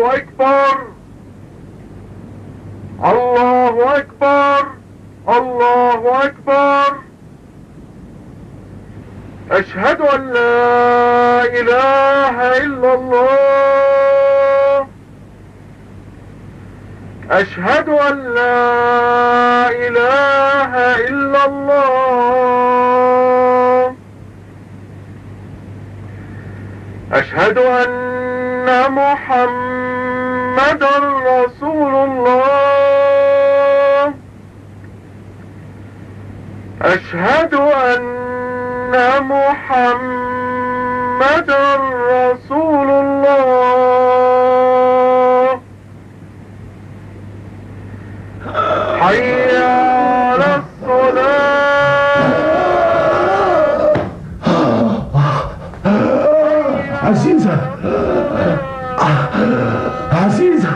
الله أكبر الله أكبر الله أكبر. أشهد أن لا إله إلا الله. أشهد أن لا إله إلا الله. أشهد أن محمدًا رسول الله. أشهد أن محمدًا رسول الله. حي على الصلاة. عزيزة عزيزة،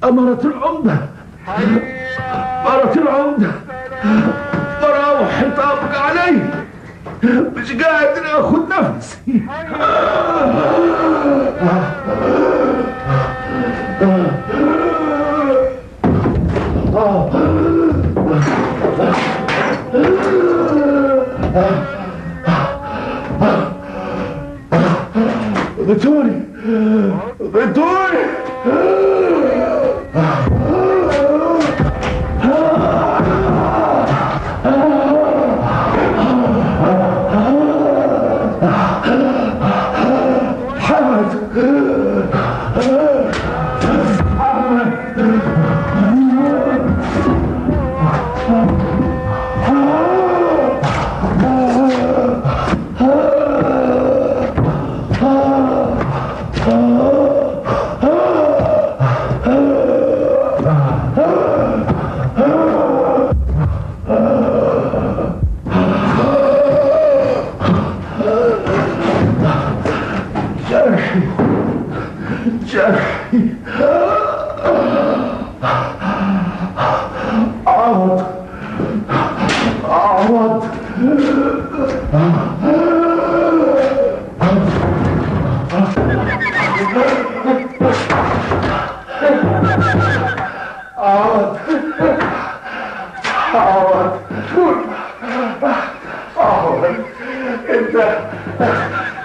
أمرت العمدة أمرت العمدة، مراوحي طابق علي، مش قادر أخذ نفسي. غطوني غطوني.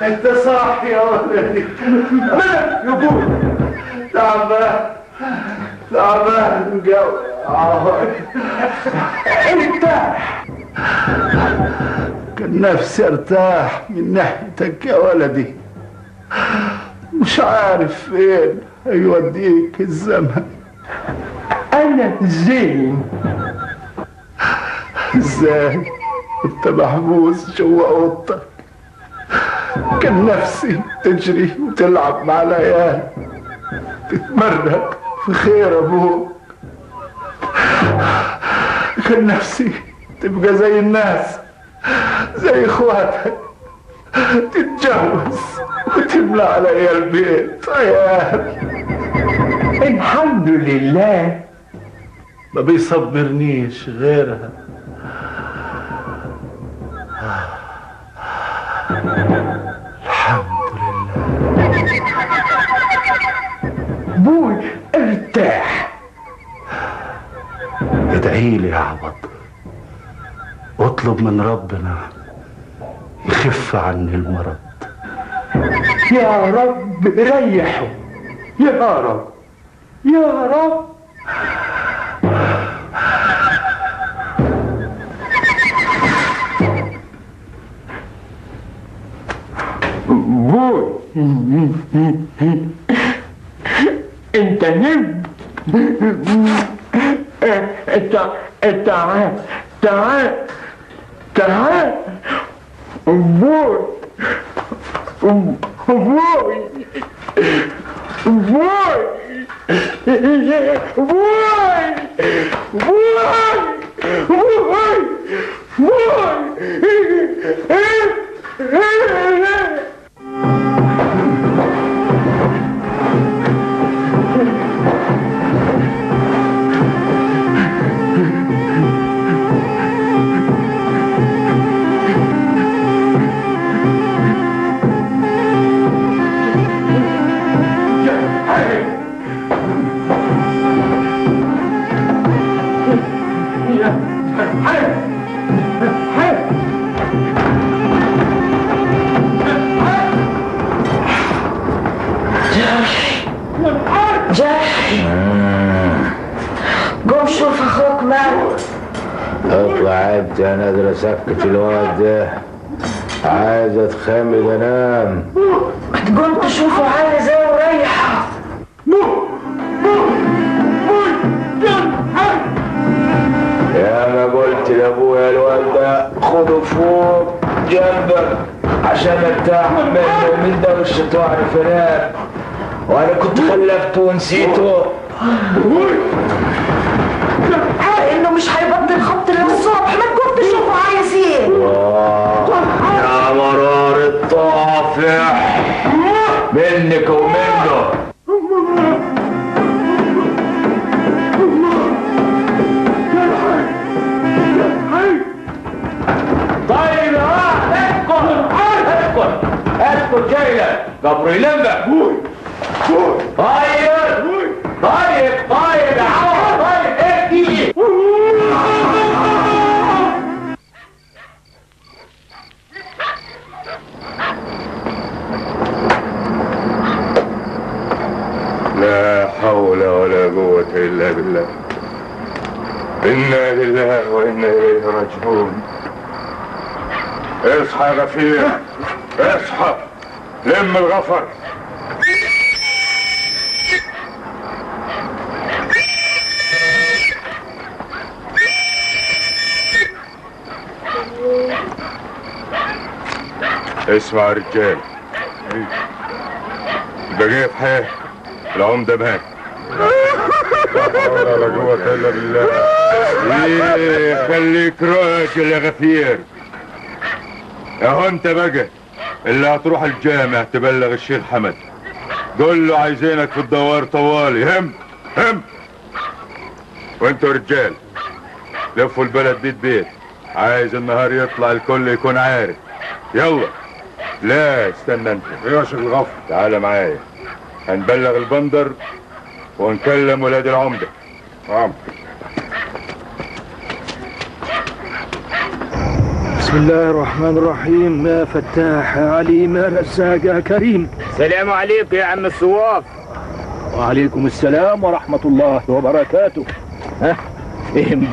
انت صاحي يا ولدي. يا ابوي تعبان تعبان قوي. ارتاح. كان نفسي ارتاح من ناحيتك يا ولدي، مش عارف فين هيوديك الزمن. انا زين. ازاي انت محبوس جوا اوضتك؟ كان نفسي تجري وتلعب مع العيال، تتمرق في خير ابوك. كان نفسي تبقى زي الناس، زي اخواتك، تتجوز وتملى علي البيت عيال. الحمد لله. ما بيصبرنيش غيرها. الحمد لله. بوي ارتاح. ادعي لي يا عوض، اطلب من ربنا يخف عني المرض. يا رب ريحه، يا رب يا رب. بوي انت نمت. تعال تعال تعال. بوي بوي بوي جاي قوم شوف اخوك مات. اطلع انت، انا قادر اسكت الواد ده، عايز اتخمد انام. تقوم تشوفه عايز ايه وريحه. يا ما قلت لابويا الواد ده خده فوق جنبك عشان ارتاح منه ومن دوشة واعرف انام، وانا كنت خلفته ونسيته. انه مش هيبطل خبط للصبح، ما تقوم تشوفه عايز ايه. يا مرار الطافح منك ومنه. طيب اسكت جايلك قبر يلمك. طيب يا عوض، طيب احكي. لا حول ولا قوة إلا بالله. إنا لله وإنا إليه راجعون. اصحى يا غفير، اصحى لم الغفر. اسمع يا رجال، البقية في حياة، العمدة مات. لا حول ولا قوة إلا بالله. إيه خليك راجل يا غفير. اهو انت بقى اللي هتروح الجامع تبلغ الشيخ حمد، قول له عايزينك في الدوار طوالي. هم وانتوا رجال لفوا البلد بيت بيت، عايز النهار يطلع الكل يكون عارف. يلا. لا استنى انت. ايوه يا شيخ الغفر، تعالى معايا هنبلغ البندر ونكلم ولاد العمده. بسم الله الرحمن الرحيم. يا فتاح يا عليم يا رزاق يا كريم. السلام عليكم يا عم الصواف. وعليكم السلام ورحمة الله وبركاته.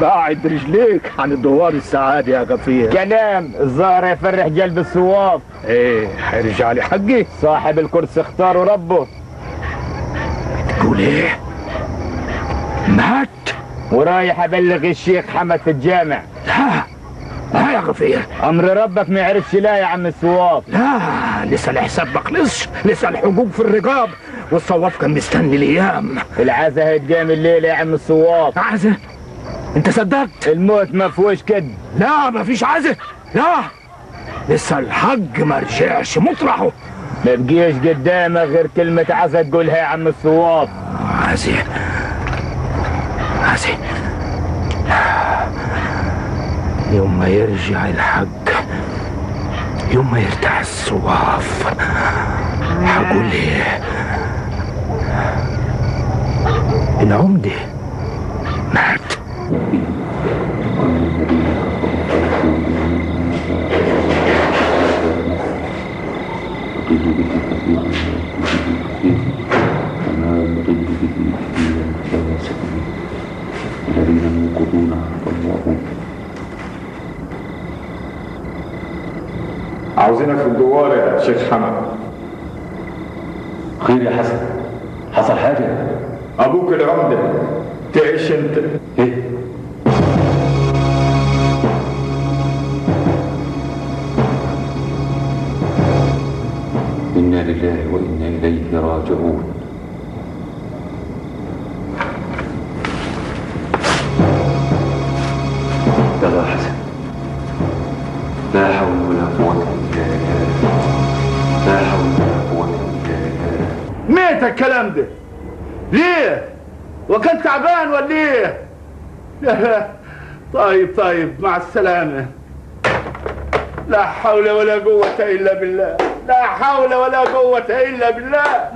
بعد رجليك عن الدوار السعادة يا غفير. كلام الظاهر يفرح قلب الصواف. ايه هيرجع لي حقي؟ صاحب الكرسي اختاره ربه. تقول ايه؟ مات؟ ورايح ابلغ الشيخ حمد في الجامع. لا يا غفير، امر ربك ما يعرفش. لا يا عم الصواف، لا لسه الحساب ما خلصش، لسه الحقوق في الرقاب، والصواف كان مستني الايام. العزا هيتقام الليله يا عم الصواف. عزا؟ انت صدقت؟ الموت ما فيهوش كده. لا ما فيش عزا، لا لسه الحق ما رجعش مطرحه. ما بقيش قدامك غير كلمه عزا تقولها يا عم الصواف. عزا يوم ما يرجع الحق، يوم ما يرتاح الصواف، هقول ايه؟ العمدة مات. الذين ينقضون عهد الله. عاوزينك في الدوار يا شيخ حمد. خير يا حسن، حصل حاجة؟ ابوك العمدة تعيش انت. ايه؟ إنا لله وإنا إليه راجعون. يلا حسن، لا حول ولا قوة إلا بالله، لا حول ولا قوة إلا بالله. ميت الكلام ده ليه؟ وكان تعبان ولا ايه؟ لا طيب مع السلامة. لا حول ولا قوة إلا بالله، لا حول ولا قوة إلا بالله.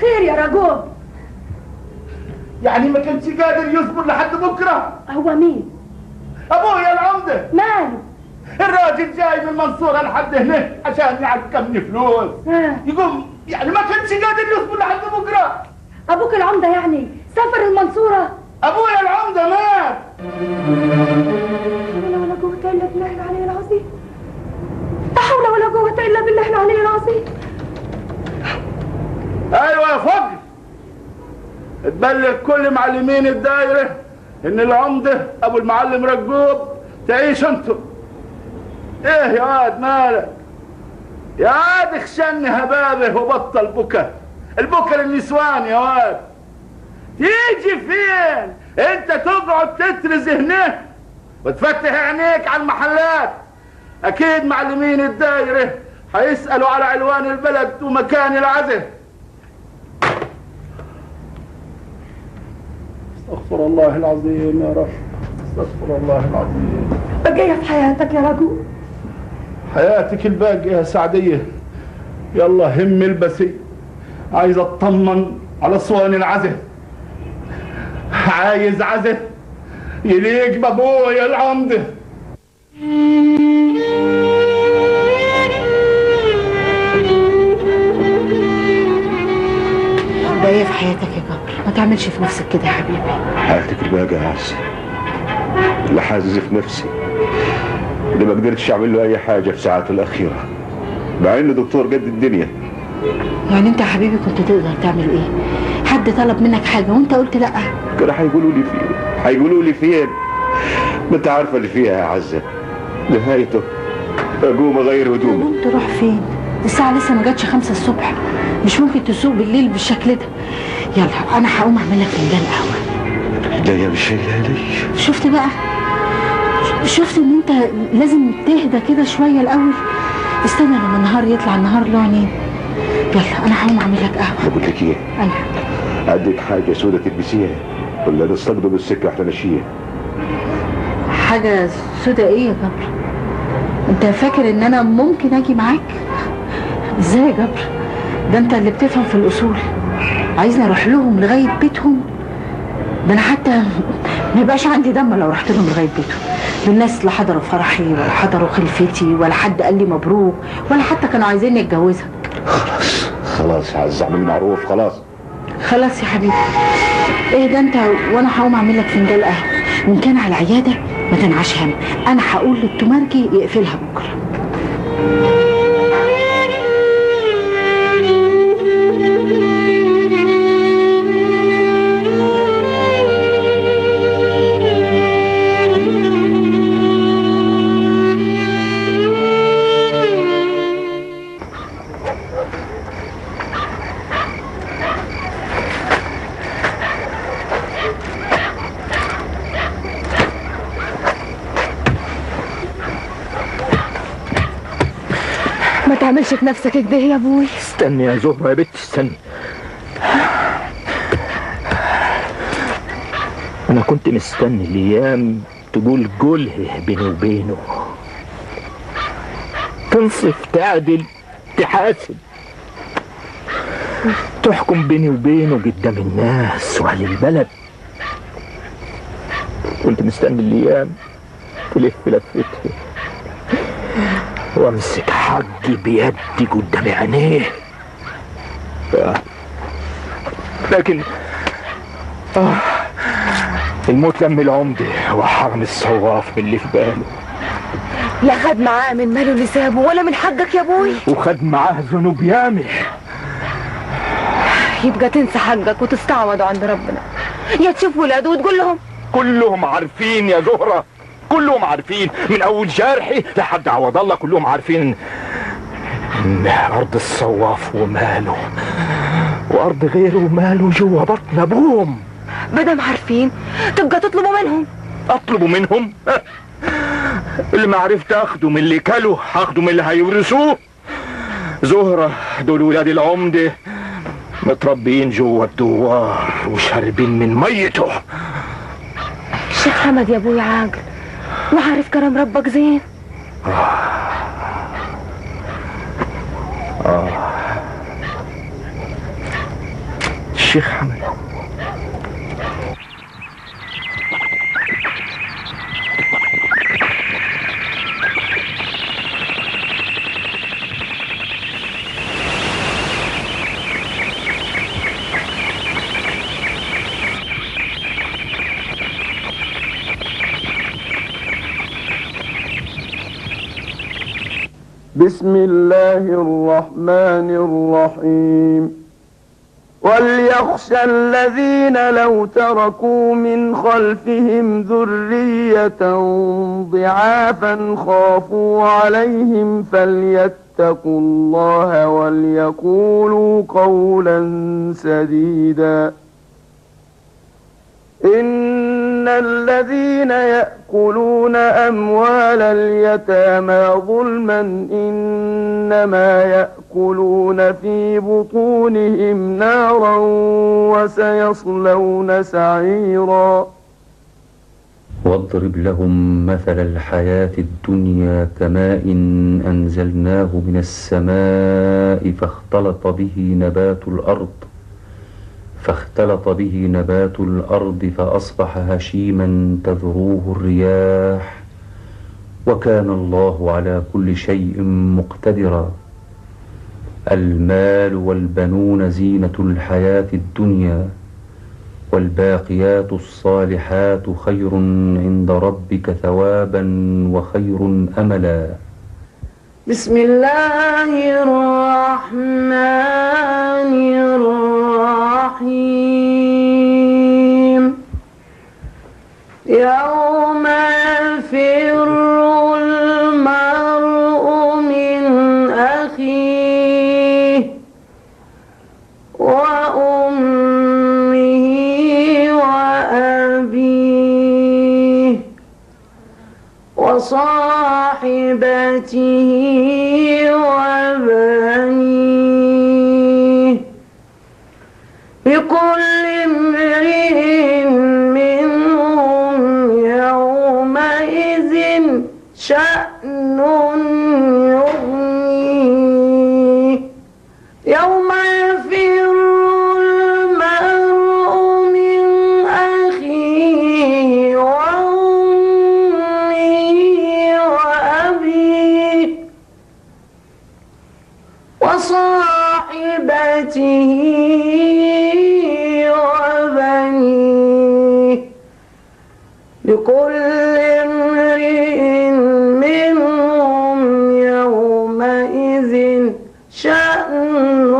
خير يا رجوب؟ يعني ما كانش قادر يصبر لحد بكرة؟ هو مين؟ أبويا العمدة. ماله؟ الراجل جاي من المنصورة لحد هنا عشان يعكمني فلوس. يقوم يعني ما كانش قادر يصبر لحد بكره. ابوك العمده يعني سافر المنصوره؟ ابويا العمده مات. لا ولا قوه الا بالله العلي العظيم. لا حول ولا قوه الا بالله العلي العظيم. ايوه يا فضل، تبلغ كل معلمين الدايره ان العمده ابو المعلم رجوب تعيش انتم. ايه يا واد مالك؟ يا واد اخشني هبابه وبطل بكى. البكى للنسوان يا واد. تيجي فين؟ انت تقعد تترز هنا وتفتح عينيك على المحلات. اكيد معلمين الدايره هيسالوا على عنوان البلد ومكان العزف. استغفر الله العظيم يا رب، استغفر الله العظيم. بقية في حياتك يا رجل. حياتك الباقية يا سعدية. يلا هم البسي، عايز اطمن على صوان العزف. عايز عزف يليق بابويا العمده. بقية في حياتك يا جبر، ما تعملش في نفسك كده يا حبيبي. حياتك الباقية يا عزة اللي حاسس في نفسي اللي ما قدرتش اعمل له اي حاجة في ساعات الاخيرة مع انه دكتور قد الدنيا. يعني انت يا حبيبي كنت تقدر تعمل ايه؟ حد طلب منك حاجة وانت قلت لا؟ كانوا هيقولوا لي فين؟ ما انت عارفة اللي فيها يا عزة، نهايته اقوم اغير هدومي. قوم تروح فين؟ الساعة لسه ما جاتش 5 الصبح، مش ممكن تسوق بالليل بالشكل ده. يلا انا هقوم اعمل لك فنجان قهوة. الدنيا مش شايلة لي. شفت بقى؟ شفت ان انت لازم تهدى كده شوية الاول. استنى لما النهار يطلع، النهار له عينين. يلا انا هقوم اعمل لك قهوة. بقول لك ايه؟ ايوه. عندك حاجة سودة تلبسيها ولا نستقدم السكة واحنا ماشيين؟ حاجة سودة ايه يا جبر؟ انت فاكر ان انا ممكن اجي معاك؟ ازاي يا جبر؟ ده انت اللي بتفهم في الاصول. عايزني اروح لهم لغاية بيتهم؟ ده انا حتى ما يبقاش عندي دم لو رحت لهم لغاية بيتهم. دول الناس لا حضروا فرحي ولا حضروا خلفتي ولا حد قال لي مبروك ولا حتى كانوا عايزيني اتجوزك. خلاص يا عز، اعمل معروف. خلاص يا حبيبي. ايه ده انت، وانا هقوم اعمل لك فنجان قهوه. وان كان على العياده ما تنعش هم، انا هقول للتمرجي يقفلها بكره. ما تعملش في نفسك كده يا ابوي. استني يا زهرة يا بنت، استني. انا كنت مستني الايام تقول جله بيني وبينه، تنصف، تعدل، تحاسب، تحكم بيني وبينه قدام الناس واهل البلد. كنت مستني الايام تلف لفتها وامسك حقي بيدي قدام عينيه. لكن الموت لم العمده وحرم الصواف من اللي في باله. لا خد معاه من ماله اللي سابه ولا من حقك يا ابوي، وخد معاه ذنوب يامه. يبقى تنسى حقك وتستعوضوا عند ربنا، يا تشوف ولاده وتقول لهم. كلهم عارفين يا زهرة، كلهم عارفين من اول جرحي لحد عوض الله. كلهم عارفين ان ارض الصواف وماله وارض غيره وماله جوا بطن ابوهم. بدم عارفين تبقى تطلبوا منهم. اطلبوا منهم؟ اللي ما عرفت اخده من اللي كلوا هاخده من اللي هيورثوه. زهرة دول ولاد العمده متربيين جوا الدوار وشاربين من ميته. الشيخ حمد يا ابوي عاقل وعارف كرم ربك زين. الشيخ حمد بسم الله الرحمن الرحيم وليخشى الذين لو تركوا من خلفهم ذرية ضعافا خافوا عليهم فليتقوا الله وليقولوا قولا سديدا إن الذين يأكلون أموال اليتامى ظلما إنما يأكلون في بطونهم نارا وسيصلون سعيرا واضرب لهم مثل الحياة الدنيا كماء أنزلناه من السماء فاختلط به نبات الأرض فأصبح هشيما تذروه الرياح وكان الله على كل شيء مقتدرا المال والبنون زينة الحياة الدنيا والباقيات الصالحات خير عند ربك ثوابا وخير أملا بسم الله الرحمن الرحيم يوم يفر المرء من أخيه وأمه وأبيه وصاحبته وبنيه لكل امرئ منهم يومئذ شأن يغنيه يوم يفر المرء من أخيه وأمه وأبيه وصاحبته وبنيه لكل امرئ منهم يومئذ شأن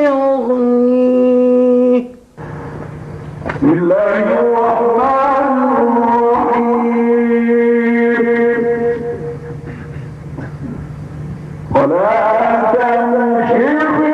يغنيه بسم الله الرحمن الرحيم ولا تمشي في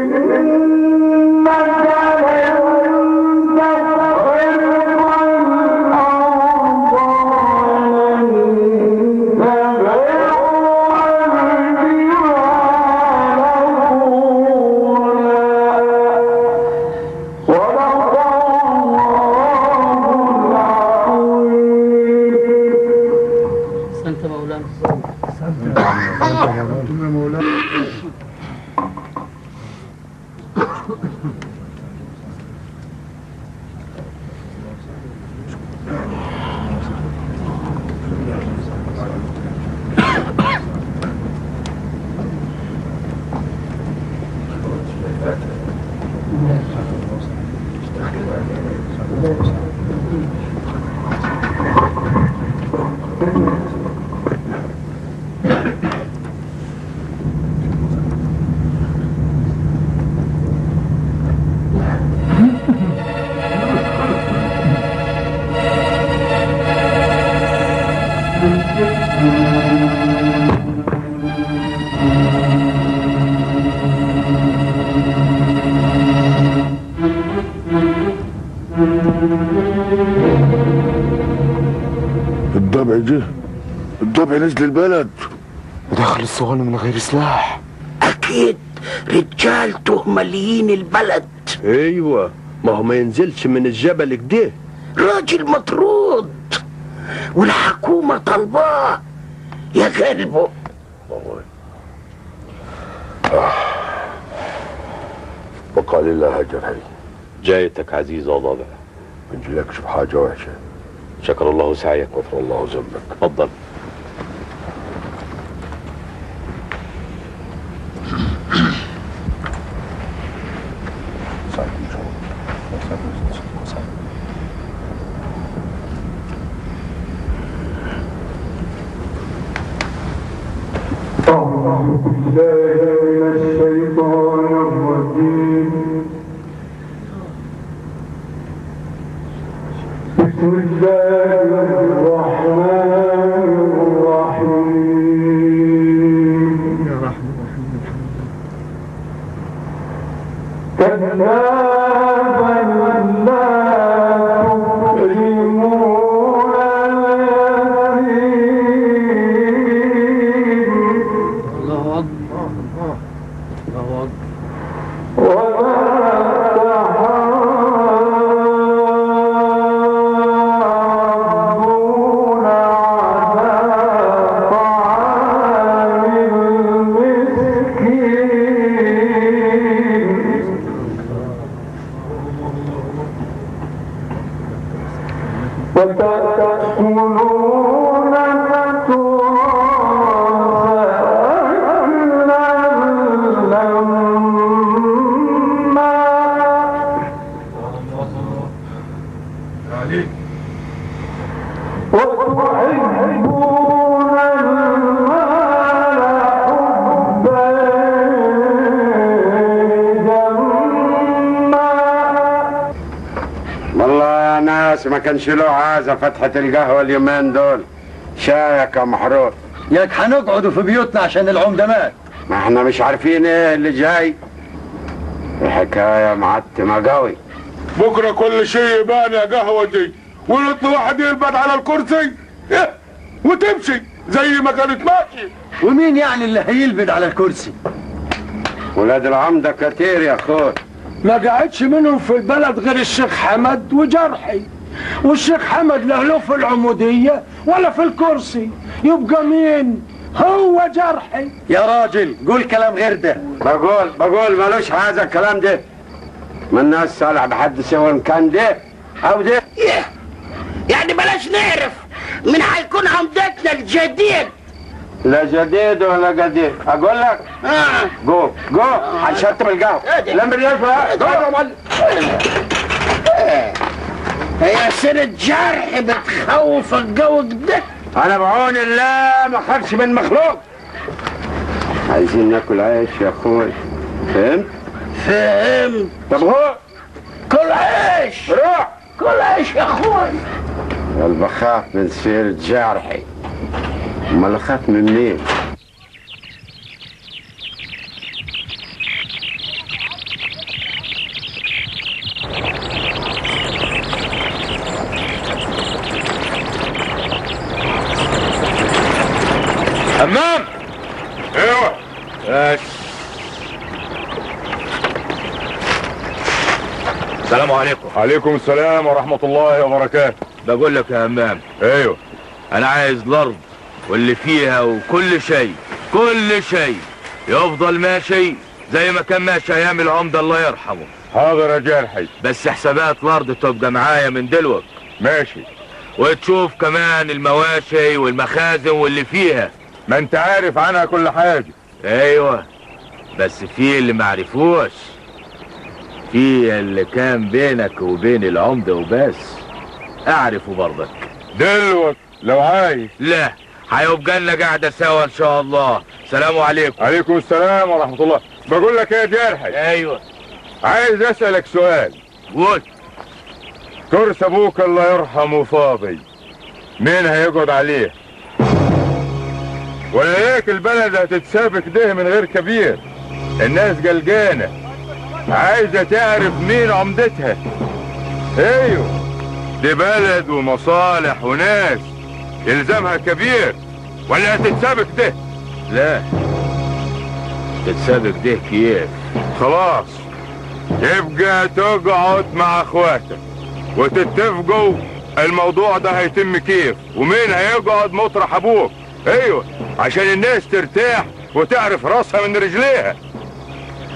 الأرض نزل البلد ودخل الصواني من غير سلاح. اكيد رجالته ماليين البلد. ايوه، ما هو ما ينزلش من الجبل كده. راجل مطرود والحكومة طالباه يا قلبه. وقال الله جرحي. جايتك عزيزة وضابع. ما نجيلكش بحاجة وحشة. شكر الله سعيك غفر الله ذنبك. تفضل. أعوذ بالله من الشيطان الرجيم. بسم الله الرحمن الرحيم. كلا بل لا تكرمون وتأكلون ما كانش له عازة فتحة القهوة اليومين دول. شايك يا محروق. ياك هنقعدوا في بيوتنا عشان العمدة مات. ما احنا مش عارفين ايه اللي جاي. الحكاية معتمة قوي. بكرة كل شيء يبان يا قهوة دي، ونطلع واحد يلبد على الكرسي إيه؟ وتمشي زي ما كانت ماشي. ومين يعني اللي هيلبد على الكرسي؟ ولاد العمدة كتير يا اخوي. ما قعدش منهم في البلد غير الشيخ حمد وجرحي، والشيخ حمد لا له في العمودية ولا في الكرسي، يبقى مين؟ هو جرحي. يا راجل قول كلام غير ده. بقول ملوش هذا الكلام ده. ما الناس صالح بحد سواء كان ده او ده. يعني بلاش نعرف من هيكون عمدتنا الجديد. لا جديد ولا قديم. اقول لك جو هنشطب القهوة. لم باللفة جو يا معلم. هي سيرة جرح بتخوف الجو ده. انا بعون الله ما اخافش من مخلوق. عايزين ناكل عيش يا اخوي. فهمت؟ طب هو كل عيش. روح كل عيش يا اخوي. قلب بخاف من سيرة جرحي. امال اخاف من مين؟ همام. ايوه ماشي. السلام عليكم. عليكم السلام ورحمة الله وبركاته. بقول لك يا همام. ايوه انا عايز الارض واللي فيها وكل شيء يفضل ماشي زي ما كان ماشي ايام العمدة الله يرحمه. حاضر يا جرحي. بس حسابات الارض تبقى معايا من دلوقتي. ماشي. وتشوف كمان المواشي والمخازن واللي فيها. ما انت عارف عنها كل حاجة. ايوه بس في اللي معرفوش، في اللي كان بينك وبين العمدة وبس اعرفه برضك دلوقتي لو عايز. لا هيبقى لنا قاعدة سوا ان شاء الله. سلام عليكم. عليكم السلام ورحمة الله. بقول لك ايه يا جرحي. ايوه عايز اسألك سؤال. قول. كرسي ابوك الله يرحمه فاضي، مين هيقعد عليه؟ ولا ليك البلد هتتساب كده من غير كبير؟ الناس قلقانة عايزة تعرف مين عمدتها. ايوه دي بلد ومصالح وناس يلزمها كبير. ولا هتتسابق ده؟ لا، تتسابق ده كيف؟ خلاص، يبقى تقعد مع اخواتك وتتفقوا الموضوع ده هيتم كيف، ومين هيقعد مطرح ابوك. ايوه، عشان الناس ترتاح وتعرف راسها من رجليها.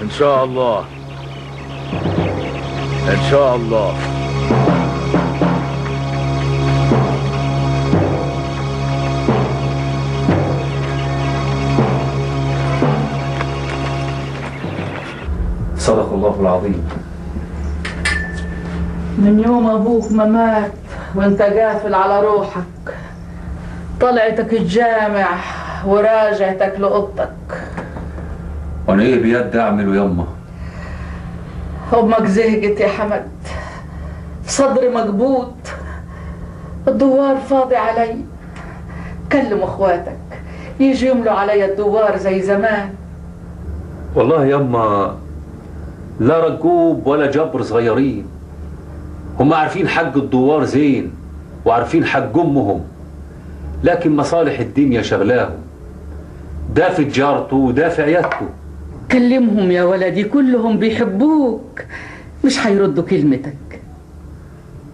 ان شاء الله، ان شاء الله. صدق الله العظيم. من يوم ابوك ما مات وانت قافل على روحك، طلعتك الجامع وراجعتك لأوضتك. وانا ايه بيد اعمله يما؟ امك زهقت يا حمد، صدري مقبوط، الدوار فاضي علي. كلم اخواتك يجي يملوا علي الدوار زي زمان. والله يما لا رجوب ولا جبر صغيرين، هم عارفين حق الدوار زين وعارفين حق امهم، لكن مصالح الدنيا شغلاهم، ده في تجارته وده في عيادته. كلمهم يا ولدي، كلهم بيحبوك، مش هيردوا كلمتك.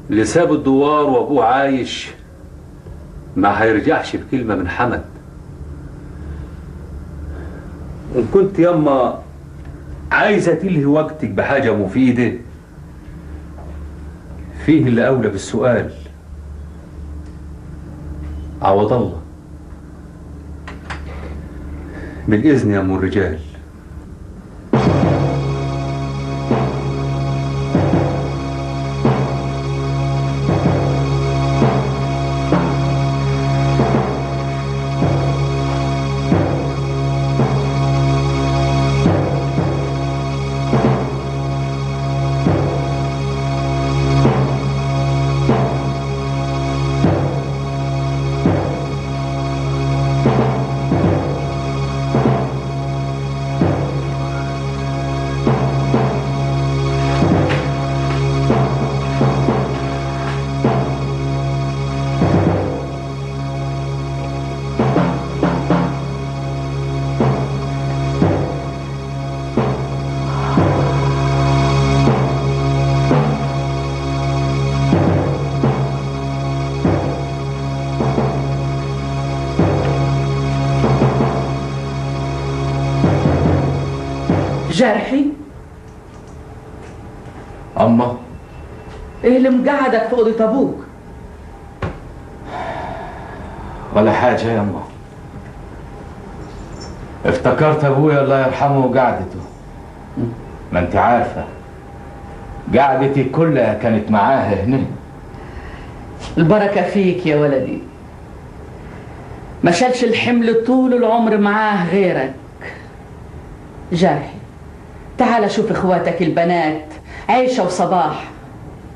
اللي ساب الدوار وابوه عايش ما هيرجعش بكلمة من حمد. وإن كنت يما عايزة تلهي وقتك بحاجة مفيدة، فيه اللي أولى بالسؤال. عوض الله. بالإذن يا أم الرجال. جرحي أما ايه اللي مقعدك في اوضه ابوك؟ ولا حاجة يا أما، افتكرت أبويا الله يرحمه وقعدته. ما أنت عارفة قعدتي كلها كانت معاه هنا. البركه فيك يا ولدي، ما شالش الحمل طول العمر معاه غيرك. جرحي تعال شوف اخواتك البنات عيشه وصباح.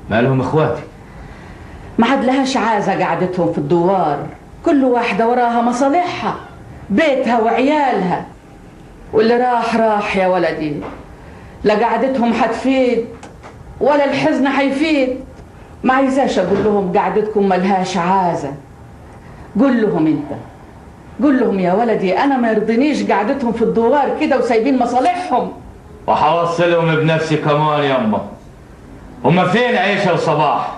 مالهم اخواتي؟ ما عاد لهاش عازه قعدتهم في الدوار، كل واحده وراها مصالحها، بيتها وعيالها، واللي راح راح يا ولدي. لا قعدتهم حتفيد ولا الحزن حيفيد. ما عايزاش اقول لهم قعدتكم ملهاش عازه. قول لهم انت، قول لهم يا ولدي انا ما يرضينيش قعدتهم في الدوار كده وسايبين مصالحهم. وحوصلهم بنفسي كمان يما. هما فين عيشة وصباح؟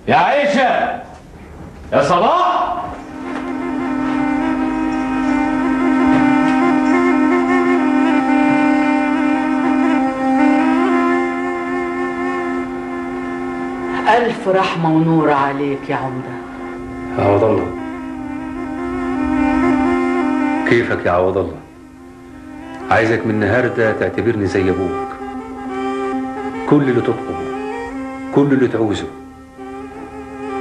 يا عيشة يا صباح. ألف رحمة ونور عليك يا عمدة. عوض الله. كيفك يا عوض الله؟ عايزك من النهارده تعتبرني زي ابوك. كل اللي تطلبه، كل اللي تعوزه،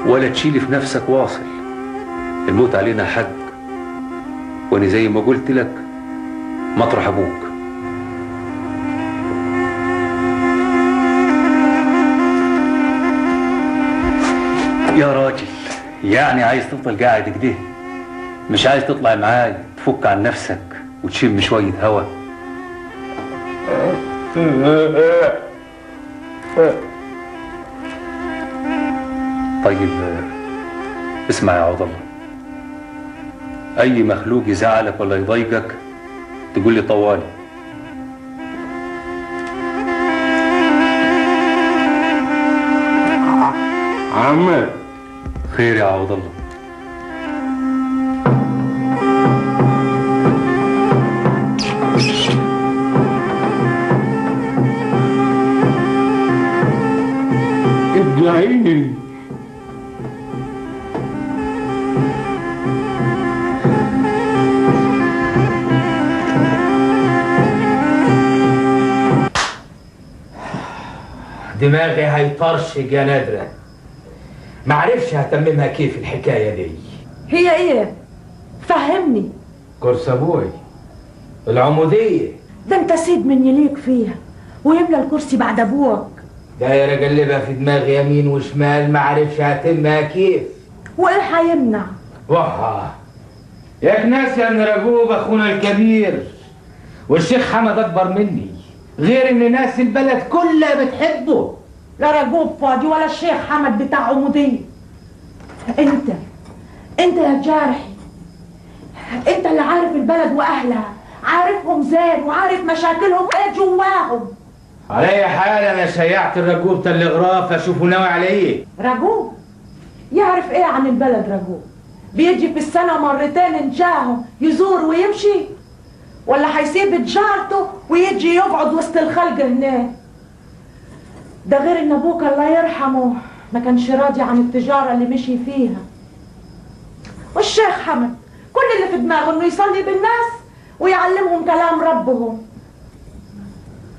ولا تشيلي في نفسك واصل. الموت علينا حق، وانا زي ما قلت لك مطرح ابوك. يا راجل، يعني عايز تفضل قاعد كده؟ مش عايز تطلع معايا تفك عن نفسك وتشم شوية هوا؟ طيب اسمع يا عوض الله، اي مخلوق يزعلك ولا يضايقك تقول لي طوالي. عمي خير يا عوض الله. ادعيني. دماغي هيطرشق يا نادرة، معرفش هتممها كيف الحكاية دي. هي ايه؟ فهمني. كرس ابوي العمودية. ده انت سيد من يليق فيها ويملى الكرسي بعد ابوك. دايرة اقلبها في دماغي يمين وشمال، معرفش هتمها كيف. وايه هيمنع؟ وها ياك ناس يا ابن رجوب اخونا الكبير والشيخ حمد اكبر مني، غير ان ناس البلد كلها بتحبه. لا رجوب فاضي ولا الشيخ حمد بتاع عمودية. انت يا جارحي، انت اللي عارف البلد واهلها، عارفهم زين وعارف مشاكلهم ايه جواهم. على اي حال انا شيعت الرجوب تلغراف اشوفه ناوي على ايه. رجوب يعرف ايه عن البلد؟ رجوب بيجي في السنة مرتين انجاهم يزور ويمشي، ولا هيسيب تجارته ويجي يقعد وسط الخلق هناك؟ ده غير ان ابوك الله يرحمه ما كانش راضي عن التجارة اللي مشي فيها. والشيخ حمد كل اللي في دماغه انه يصلي بالناس ويعلمهم كلام ربهم.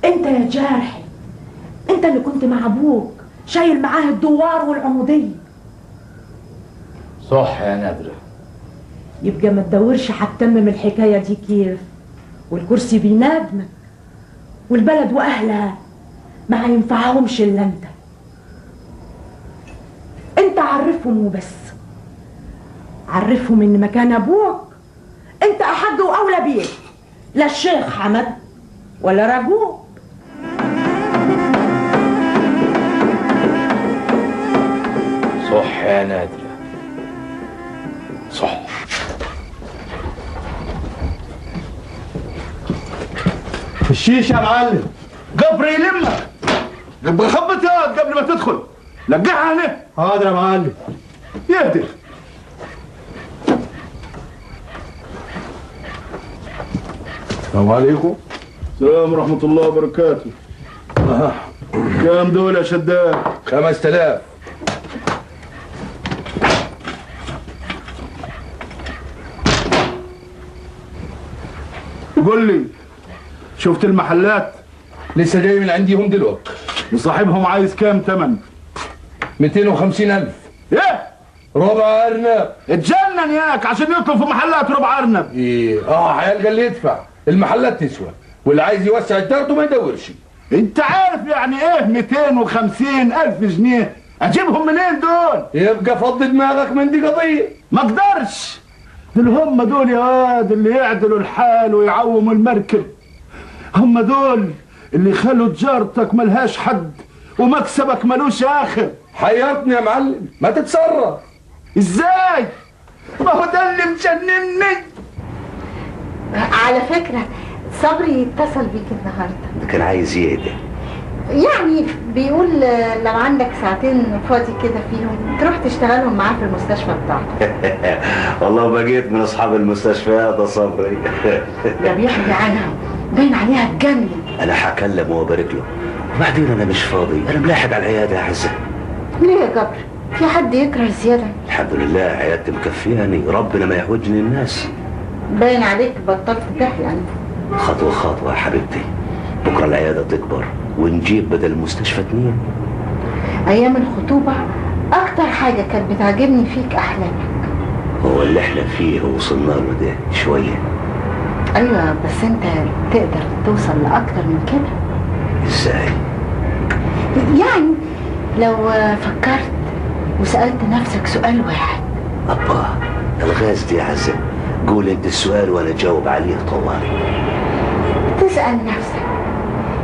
انت يا جارحي، انت اللي كنت مع ابوك شايل معاه الدوار والعمودية. صح يا نادرة. يبقى ما تدورش هتتمم الحكاية دي كيف، والكرسي بينادمك والبلد واهلها ما هينفعهمش الا انت عرفهم وبس. عرفهم ان مكان ابوك انت احق واولى بيه، لا الشيخ حمد ولا رجوب. صح يا نادرة صح. الشيشة يا معلم، قبر يلمك، يبقى خبط ياض قبل ما تدخل، لقحها هنا. حاضر يا معلم. يهدي. السلام عليكم. السلام ورحمة الله وبركاته. كام دول يا شداد؟ 5000. قول لي، شفت المحلات؟ لسه جاي من عنديهم دلوقتي. وصاحبهم عايز كام تمن؟ 250,000. ايه؟ ربع ارنب. اتجنن ياك عشان يطلب في محلات ربع ارنب. ايه هيلقى اللي يدفع. المحلات تسوى، واللي عايز يوسع دارته ما يدورش. انت عارف يعني ايه 250,000 جنيه؟ اجيبهم منين دول؟ يبقى فض دماغك من دي قضيه. ما اقدرش. دول هم دول يا واد اللي يعدلوا الحال ويعوموا المركب. هم دول اللي يخلوا تجارتك ملهاش حد ومكسبك ملوش اخر. حيرتني يا معلم، ما تتصرف. ازاي؟ ما هو ده اللي مجنني. على فكرة صبري اتصل بيك النهارده. كان عايز يهدى. يعني بيقول لو عندك ساعتين فاضي كده فيهم تروح تشتغلهم معاه في المستشفى بتاعته. والله ما جيت من اصحاب المستشفيات يا صبري. ده بيحكي عنها باين عليها تجنن. انا هكلمه وابارك له، وبعدين انا مش فاضي، انا ملاحق على العياده يا عزه. ليه يا جبر؟ في حد يكره زياده؟ الحمد لله عيادتي مكفياني، ربنا ما يحوجني الناس. باين عليك بطلت تحيا انت. خطوه خطوه يا حبيبتي، بكره العياده تكبر ونجيب بدل المستشفى 2. ايام الخطوبه اكتر حاجه كانت بتعجبني فيك احلامك. هو اللي احنا فيه وصلنا له ده شويه. ايوه بس انت تقدر توصل لاكتر من كده. ازاي؟ يعني لو فكرت وسألت نفسك سؤال واحد. أبا الغاز دي يا عزة، قول انت السؤال وانا اجاوب عليه طوالي. تسأل نفسك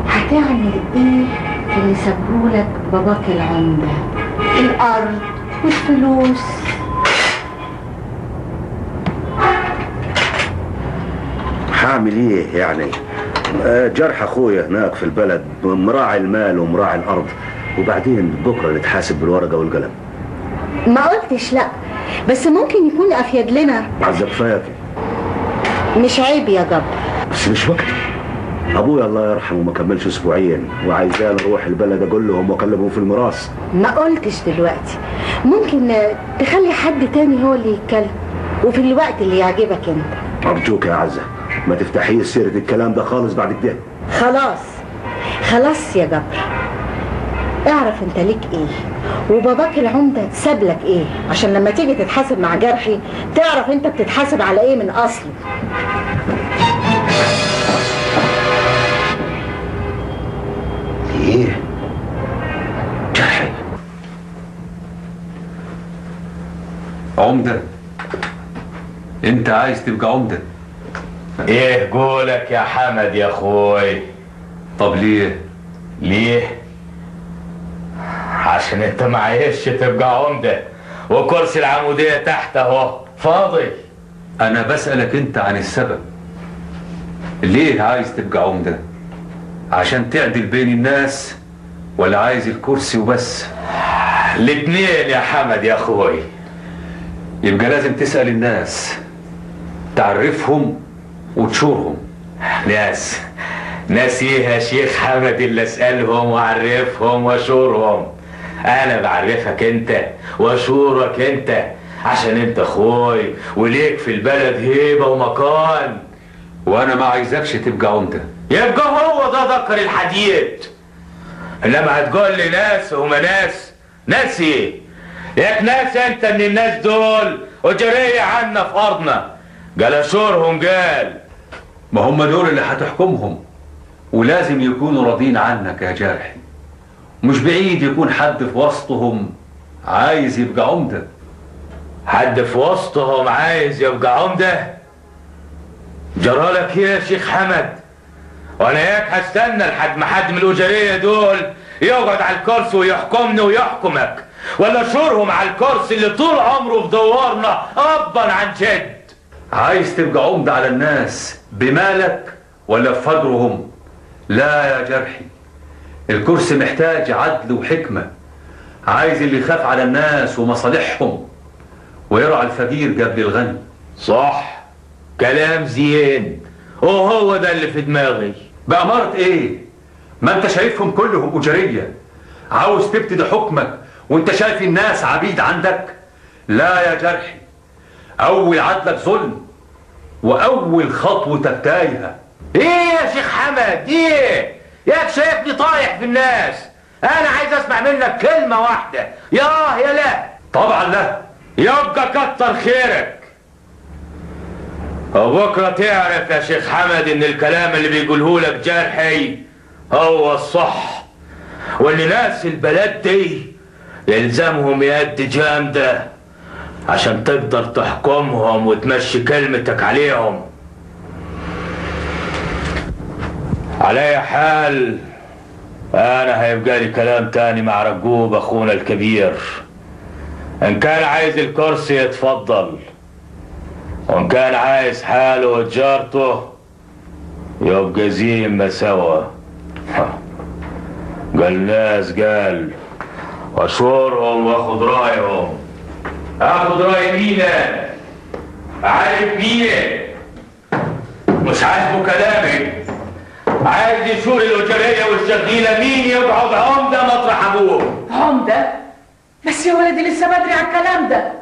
هتعمل ايه في اللي سابهولك باباك العمدة؟ الارض والفلوس. هعمل ايه يعني؟ جرح اخويا هناك في البلد، مراعي المال ومراعي الارض، وبعدين بكره نتحاسب بالورقه والقلم. ما قلتش لا، بس ممكن يكون افيد لنا. عزة كفاياكي. مش عيب يا جبر، بس مش وقته. ابويا الله يرحمه ما كملش اسبوعين وعايزاني اروح البلد اقول لهم واكلمهم في الميراث. ما قلتش دلوقتي، ممكن تخلي حد تاني هو اللي يتكلم وفي الوقت اللي يعجبك انت. ارجوك يا عزة ما تفتحيش سيرة الكلام ده خالص بعد كده. خلاص يا جبر، اعرف انت ليك ايه وباباك العمدة ساب لك ايه، عشان لما تيجي تتحاسب مع جرحي تعرف انت بتتحاسب على ايه من اصله. ايه جرحي؟ عمدة، انت عايز تبقى عمدة؟ ايه قولك يا حمد يا اخوي؟ طب ليه؟ عشان انت ما عايزش تبقى عمدة وكرسي العمودية تحت اهو فاضي. انا بسألك انت عن السبب. ليه عايز تبقى عمدة؟ عشان تعدل بين الناس ولا عايز الكرسي وبس؟ الاتنين يا حمد يا اخوي. يبقى لازم تسأل الناس، تعرفهم وتشورهم. ناس ايه يا شيخ حمد اللي اسألهم واعرفهم واشورهم؟ انا بعرفك انت واشورك انت عشان انت اخوي وليك في البلد هيبة ومكان. وانا ما عايزكش تبقى عمدة. يبقى هو ده ذكر الحديد. انما هتقول لي ناس وما ناس ايه؟ ياك ناس انت من الناس دول وجري عنا في ارضنا. قال اشورهم قال. ما هم دول اللي هتحكمهم ولازم يكونوا راضين عنك يا جارحي. مش بعيد يكون حد في وسطهم عايز يبقى عمدة. حد في وسطهم عايز يبقى عمدة؟ جرالك ايه يا شيخ حمد؟ وانا ياك هستنى لحد ما حد من الأجرية دول يقعد على الكرسي ويحكمني ويحكمك، ولا شورهم على الكرسي اللي طول عمره في دوارنا ابا عن جد؟ عايز تبقى عمدة على الناس بمالك ولا بفجرهم؟ لا يا جرحي، الكرسي محتاج عدل وحكمة. عايز اللي يخاف على الناس ومصالحهم ويرعى الفقير قبل الغني. صح، كلام زين، وهو ده اللي في دماغي. بأمارة ايه؟ ما انت شايفهم كلهم أجرية. عاوز تبتدي حكمك وانت شايف الناس عبيد عندك؟ لا يا جرحي، اول عدلك ظلم واول خطوتك تايهة. ايه يا شيخ حمد ايه؟ ياك شايفني طايح في الناس؟ انا عايز اسمع منك كلمة واحدة، يا لا. طبعا لا. يبقى كتر خيرك. وبكرة تعرف يا شيخ حمد ان الكلام اللي بيقوله لك جرحي هو الصح، وان ناس البلد دي يلزمهم يد جامدة عشان تقدر تحكمهم وتمشي كلمتك عليهم. على اي حال انا هيبقى لي كلام تاني مع رجوب اخونا الكبير. ان كان عايز الكرسي يتفضل، وان كان عايز حاله وتجارته يبقى زي ما سوا. قال ناس قال واشورهم واخد رايهم. اخد راي مين؟ عارف مين؟ مش عاجبه كلامي، عايز يشور الأجرية والشغيلة مين يقعد عمدة مطرح ابوه. عمدة؟ بس يا ولدي لسه بدري على الكلام ده.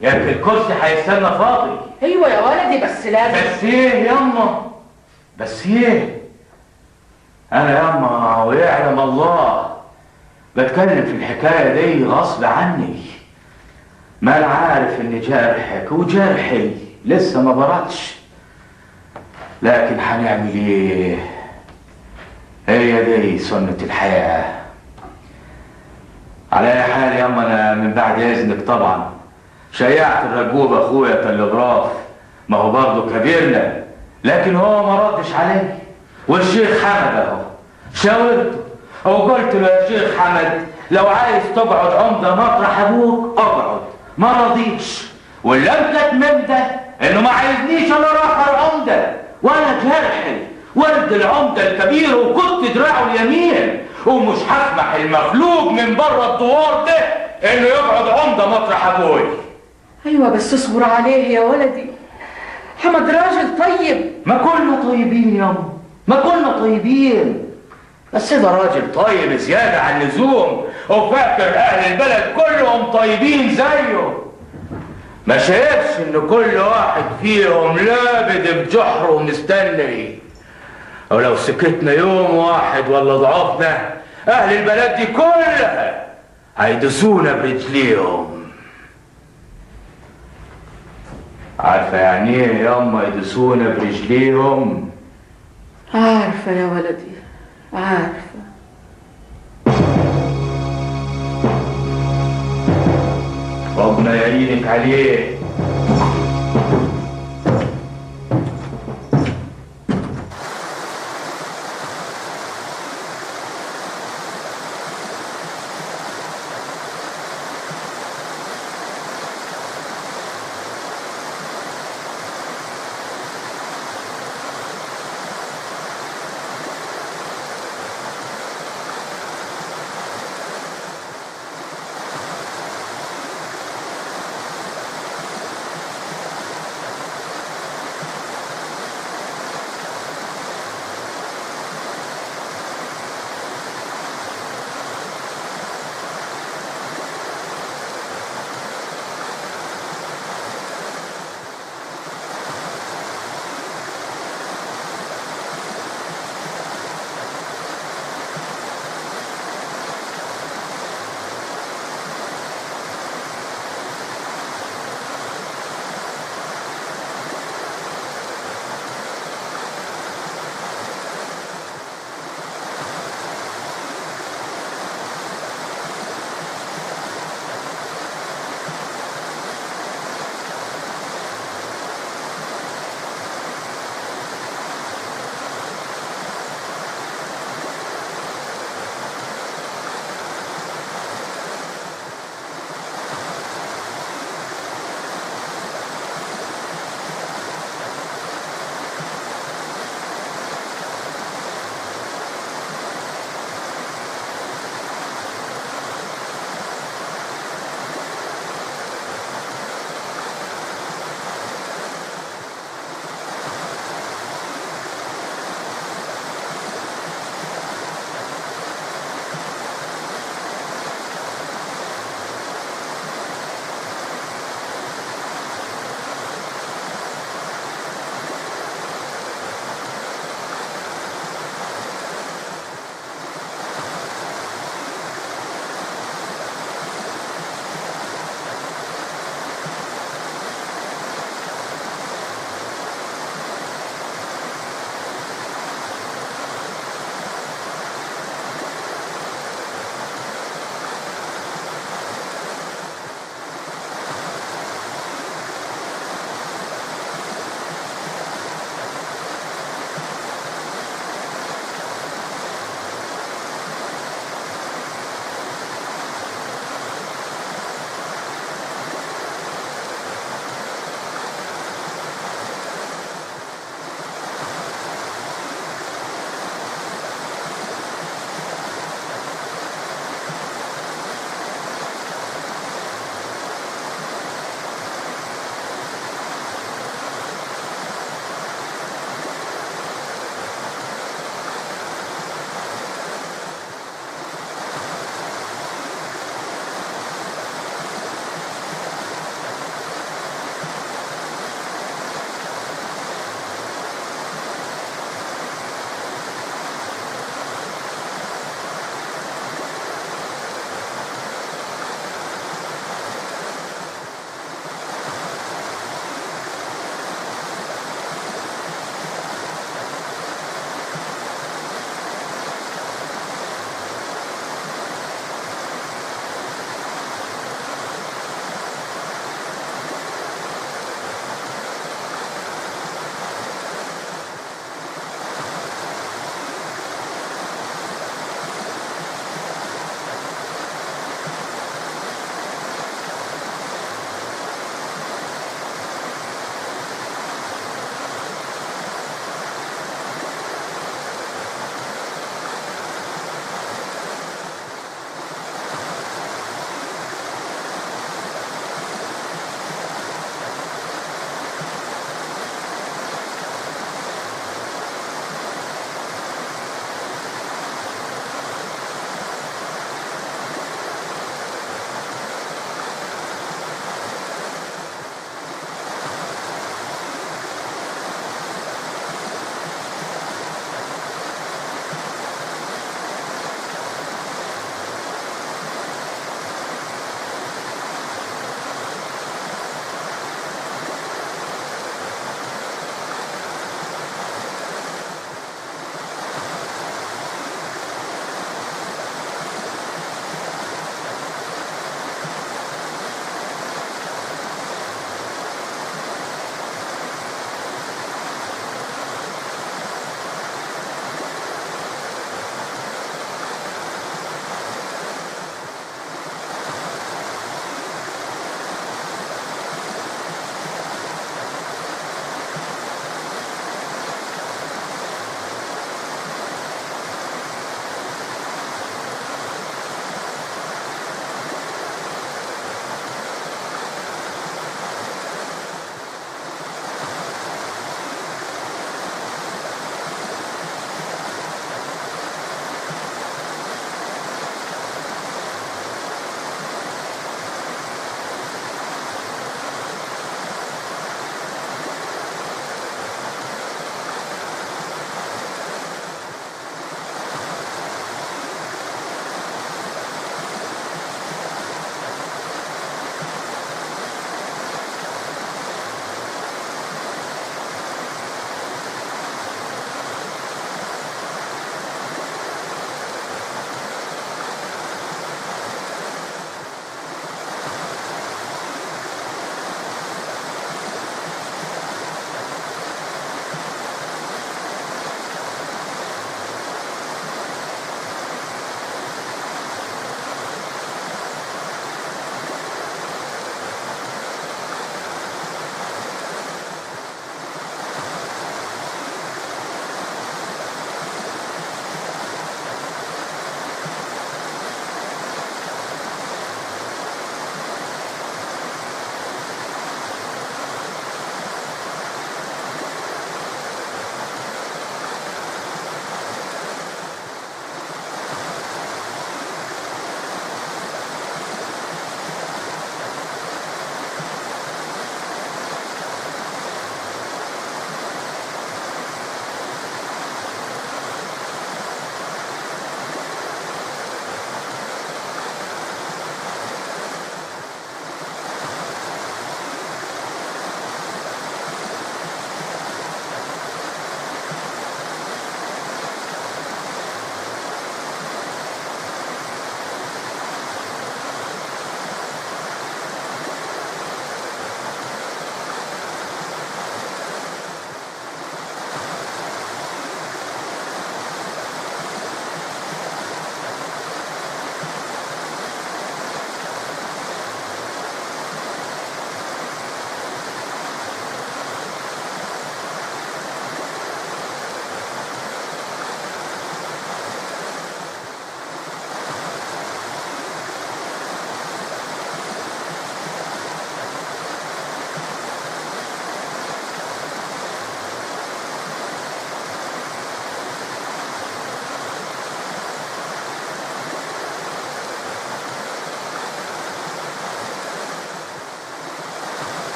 يا الكرسي هيستنى فاضي. ايوه يا ولدي بس لازم. بس ايه ياما؟ بس ايه؟ انا ياما ويعلم الله بتكلم في الحكاية دي غصب عني. ما انا عارف ان جرحك وجرحي لسه ما بردش، لكن هنعمل ايه؟ هي دي سنة الحياة. على اي حال ياما انا من بعد اذنك طبعا شيعت الرجوب اخويا تلغراف، ما هو برضه كبيرنا، لكن هو ما ردش عليه. والشيخ حمد اهو شاورته وقلت له يا شيخ حمد لو عايز تقعد عمدة مطرح ابوك اقعد، ما رضيش. واللي امكت من ده انه ما عايزنيش انا اخر عمدة، ولد العمدة الكبير وكنت دراعه اليمين، ومش هسمح المخلوق من بره الدوار ده انه يقعد عمدة مطرح ابوي. ايوه بس اصبر عليه يا ولدي، حمد راجل طيب. ما كلنا طيبين ياما، ما كلنا طيبين، بس ده راجل طيب زيادة عن اللزوم وفاكر اهل البلد كلهم طيبين زيه. ما شايفش ان كل واحد فيهم لابد بجحره ومستني، ولو سكتنا يوم واحد ولا ضعفنا اهل البلد دي كلها هيدسونا برجليهم. عارفة يعني ايه ياما يدسونا برجليهم؟ عارفة يا ولدي، عارفة. ربنا يعينك عليه.